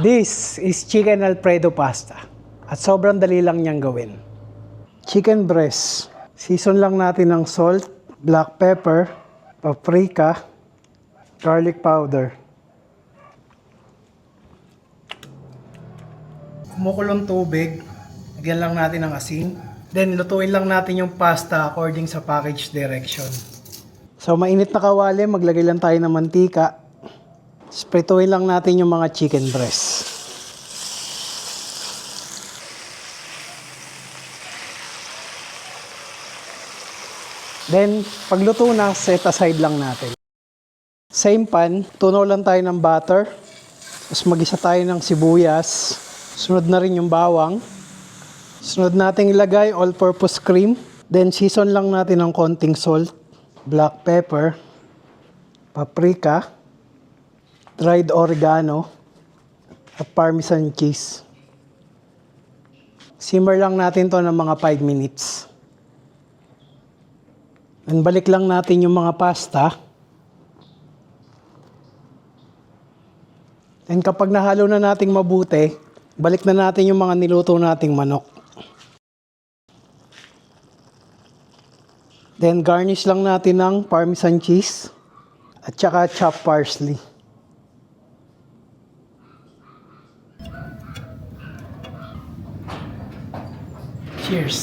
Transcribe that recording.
This is chicken Alfredo pasta at sobrang dali lang niyang gawin. Chicken breast. Season lang natin ng salt, black pepper, paprika, garlic powder. Kumukulong tubig, lagyan lang natin ng asin. Then lutuin lang natin yung pasta according sa package direction. So mainit na kawali, maglagay lang tayo ng mantika. Sprituin lang natin yung mga chicken breast. Then, pagluto na, set aside lang natin. Same pan, tunaw lang tayo ng butter. Tapos mag-isa tayo ng sibuyas. Sunod na rin yung bawang. Sunod natin ilagay all-purpose cream. Then, season lang natin ng konting salt, black pepper, paprika, dried oregano, at parmesan cheese. Simmer lang natin to ng mga 5 minutes. And balik lang natin yung mga pasta. And kapag nahalo na nating mabuti, balik na natin yung mga niluto nating manok. Then garnish lang natin ng parmesan cheese at saka chopped parsley. Cheers!